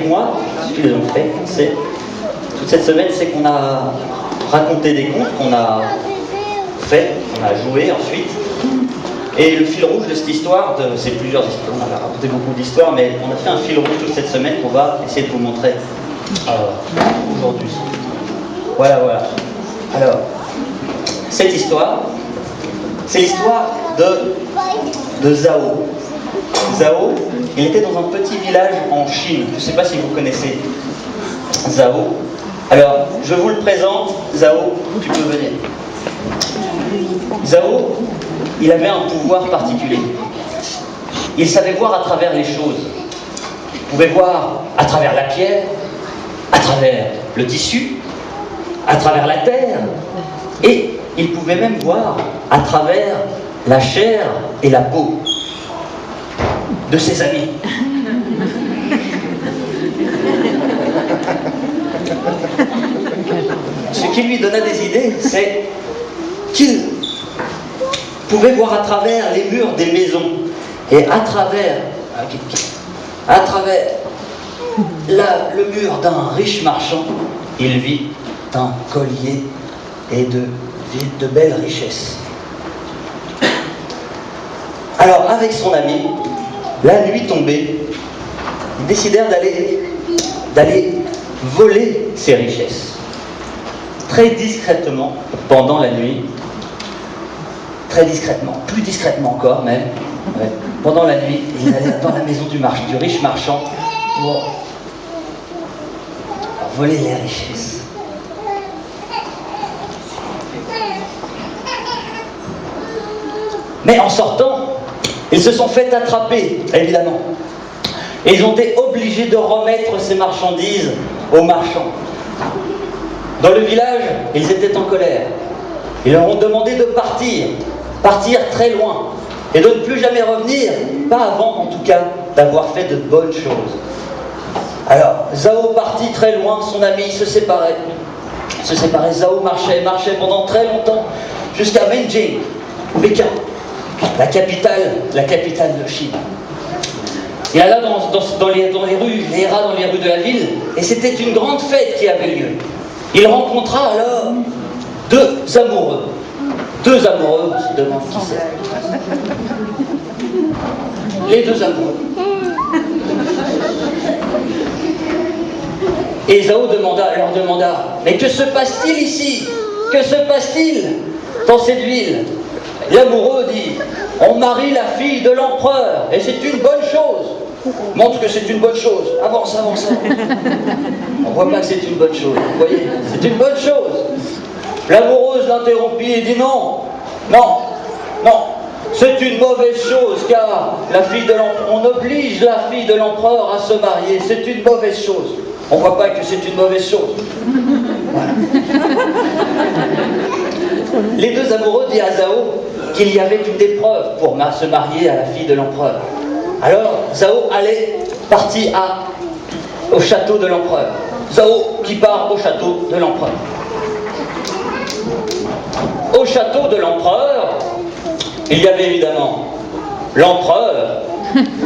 moi, ce qu'ils ont fait, c'est toute cette semaine, c'est qu'on a raconté des contes, qu'on a fait, qu'on a joué ensuite. Et le fil rouge de cette histoire, c'est plusieurs histoires, on a raconté beaucoup d'histoires, mais on a fait un fil rouge toute cette semaine qu'on va essayer de vous montrer aujourd'hui. Voilà. Alors, cette histoire, c'est l'histoire de Zhao. Zhao, il était dans un petit village en Chine. Je ne sais pas si vous connaissez Zhao. Alors, je vous le présente. Zhao, tu peux venir. Zhao, il avait un pouvoir particulier. Il savait voir à travers les choses. Il pouvait voir à travers la pierre, à travers le tissu, à travers la terre, et il pouvait même voir à travers la chair et la peau de ses amis. Ce qui lui donna des idées, c'est qu'il pouvait voir à travers les murs des maisons et à travers le mur d'un riche marchand, il vit un collier et de belles richesses. Alors, avec son ami, la nuit tombée, ils décidèrent d'aller voler ces richesses. Très discrètement, pendant la nuit, très discrètement, plus discrètement encore même, pendant la nuit, ils allaient dans la maison du riche marchand pour voler les richesses. Mais en sortant, ils se sont fait attraper, évidemment. Et ils ont été obligés de remettre ces marchandises aux marchands. Dans le village, ils étaient en colère. Ils leur ont demandé de partir très loin, et de ne plus jamais revenir, pas avant en tout cas d'avoir fait de bonnes choses. Alors, Zhao partit très loin, son ami se séparait. Zhao marchait pendant très longtemps, jusqu'à Beijing, Pékin, la capitale de Chine. Il alla dans les rues, il erra dans les rues de la ville, et c'était une grande fête qui avait lieu. Il rencontra alors deux amoureux, on se demande qui c'est. Les deux amoureux. Et Zhao leur demanda, mais que se passe-t-il ici? Que se passe-t-il dans cette ville? L'amoureux dit, on marie la fille de l'empereur, et c'est une bonne chose. Montre que c'est une bonne chose. Avance. On voit pas que c'est une bonne chose. Vous voyez, c'est une bonne chose. L'amoureuse l'interrompit et dit non, c'est une mauvaise chose, car on oblige la fille de l'empereur à se marier. C'est une mauvaise chose. On voit pas que c'est une mauvaise chose. Voilà. Les deux amoureux disent à Zhao qu'il y avait une épreuve pour se marier à la fille de l'empereur. Alors, Zhao partit au château de l'empereur. Zhao qui part au château de l'empereur. Au château de l'empereur, il y avait évidemment l'empereur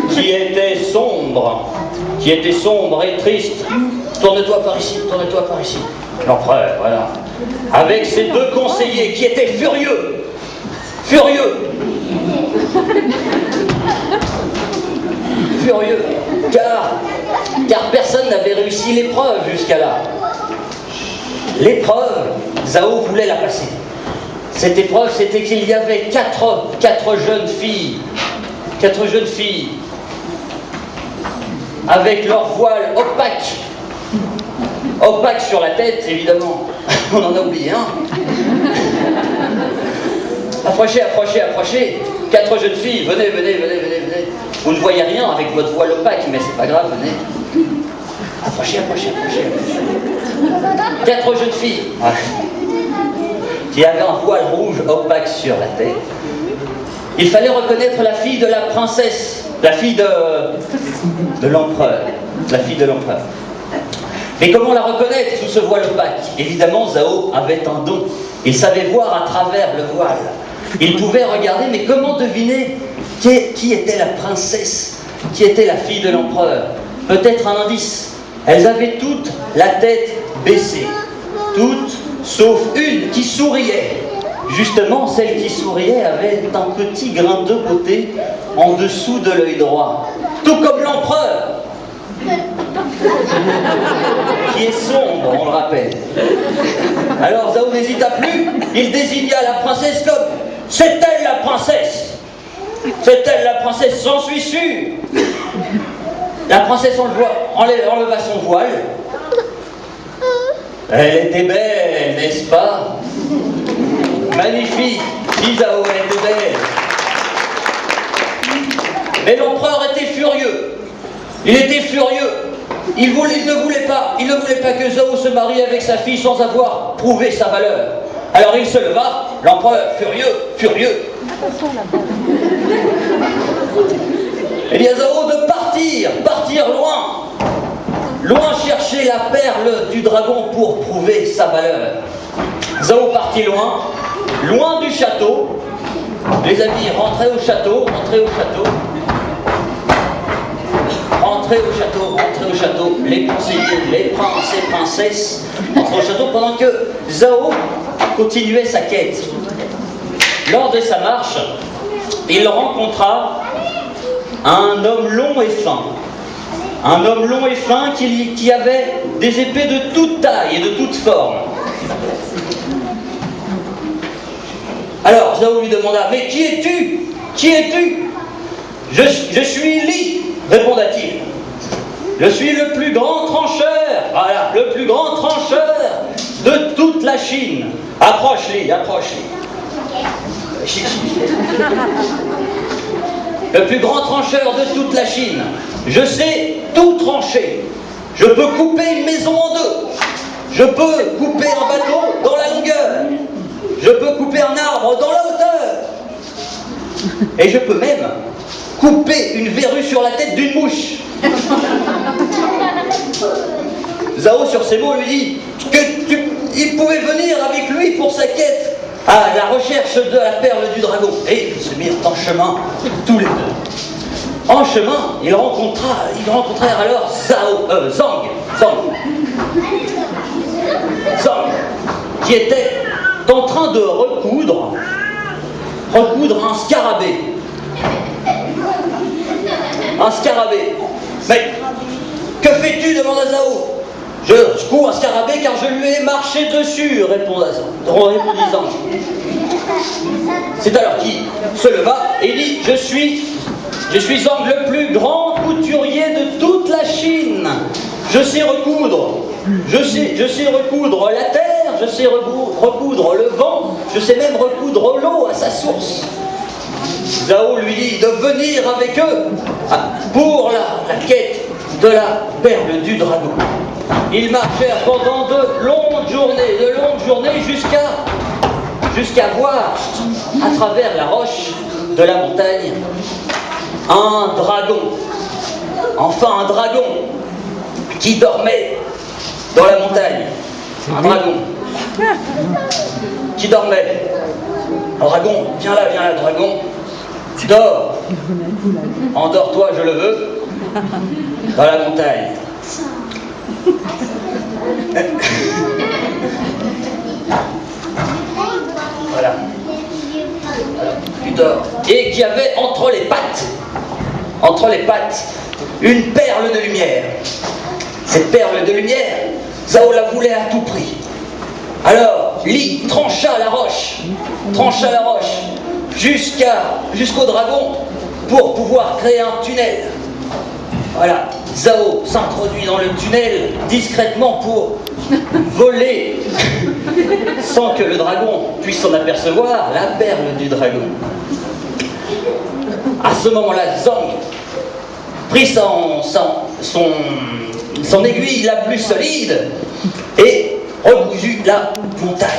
qui était sombre et triste. Tourne-toi par ici. L'empereur, voilà. Avec ses deux conseillers qui étaient furieux. Car personne n'avait réussi l'épreuve jusqu'à là. L'épreuve, Zhao voulait la passer. Cette épreuve, c'était qu'il y avait quatre jeunes filles avec leur voile opaque sur la tête, évidemment. On en a oublié un. Approchez. 4 jeunes filles, venez. Vous ne voyez rien avec votre voile opaque, mais c'est pas grave, venez. Approchez. 4 jeunes filles. Qui avaient un voile rouge opaque sur la tête. Il fallait reconnaître la fille de la princesse, la fille de l'empereur. Mais comment la reconnaître sous ce voile opaque? Évidemment, Zhao avait un don. Il savait voir à travers le voile. Il pouvait regarder, mais comment deviner qui était la princesse, qui était la fille de l'empereur? Peut-être un indice. elles avaient toutes la tête baissée, toutes sauf une qui souriait. Justement, celle qui souriait avait un petit grain de beauté en dessous de l'œil droit, tout comme l'empereur, qui est sombre, on le rappelle. Alors Zhao n'hésita plus, il désigna la princesse comme « C'est elle la princesse! C'est elle la princesse, j'en suis sûr !» La princesse enleva son voile. Elle était belle, n'est-ce pas? Magnifique, dit Zhao, elle était belle. Mais l'empereur était furieux. Il était furieux. Il ne voulait pas que Zhao se marie avec sa fille sans avoir prouvé sa valeur. Alors il se leva, l'empereur furieux. Il dit à Zhao de partir loin chercher la perle du dragon pour prouver sa valeur. Zhao partit loin du château. Les amis, rentrez au château. Les conseillers, les princes et princesses rentrent au château pendant que Zhao continuait sa quête. Lors de sa marche, il rencontra un homme long et fin. Un homme long et fin qui avait des épées de toute taille et de toute forme. Alors Zhao lui demanda « Mais qui es-tu? Qui es-tu » Je suis Li, répondit-il. Je suis le plus grand trancheur, voilà, le plus grand trancheur de toute la Chine. Approche Li. Le plus grand trancheur de toute la Chine. Je sais tout trancher. Je peux couper une maison en deux. Je peux couper un bateau dans la longueur. Je peux couper un arbre dans la hauteur. Et je peux même couper une verrue sur la tête d'une mouche. Zhao, sur ces mots, lui dit qu'il pouvait venir avec lui pour sa quête à la recherche de la perle du dragon. Et ils se mirent en chemin, tous les deux. En chemin, ils rencontrèrent alors Zhang, qui était en train de recoudre un scarabée. Un scarabée. Mais que fais-tu? Demanda Zhao. Je couds un scarabée car je lui ai marché dessus, répondit Zhang. C'est alors qu'il se leva et dit je suis Zhang, le plus grand couturier de toute la Chine. Je sais recoudre. Je sais recoudre la terre, je sais recoudre le vent, je sais même recoudre l'eau à sa source. Zhao lui dit de venir avec eux pour la quête de la perle du dragon. Ils marchèrent pendant de longues journées jusqu'à voir à travers la roche de la montagne un dragon. Enfin un dragon qui dormait dans la montagne. Un dragon qui dormait. Un dragon, viens là, dragon. Dors. Endors-toi, je le veux. Dans la montagne. Voilà. Tu dors. Et qui avait entre les pattes, une perle de lumière. Cette perle de lumière, Zhao la voulait à tout prix. Alors, Li trancha la roche jusqu'au dragon pour pouvoir créer un tunnel. Voilà, Zhao s'introduit dans le tunnel discrètement pour voler, sans que le dragon puisse s'en apercevoir, la perle du dragon. À ce moment-là, Zhang prit son aiguille la plus solide et recousu la montagne.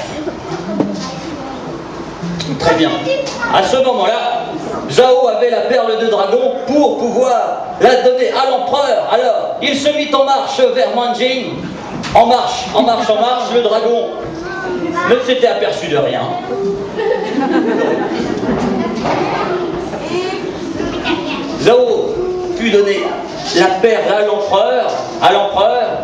Très bien. À ce moment-là, Zhao avait la perle de dragon pour pouvoir la donner à l'empereur. Alors, il se mit en marche vers Manjing. En marche, le dragon ne s'était aperçu de rien. Zhao put donner la perle à l'empereur,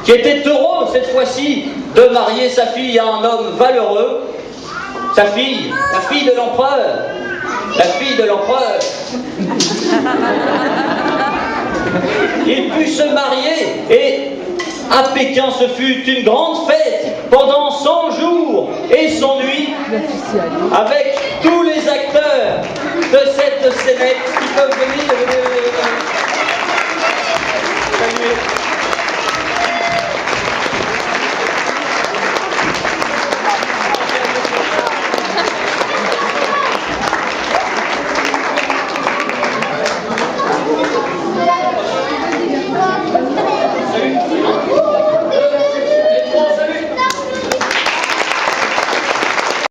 qui était heureux cette fois-ci de marier sa fille à un homme valeureux, sa fille, la fille de l'empereur, la fille de l'empereur. Il put se marier et à Pékin ce fut une grande fête pendant 100 jours et 100 nuits avec tous les acteurs de cette scénette qui peuvent venir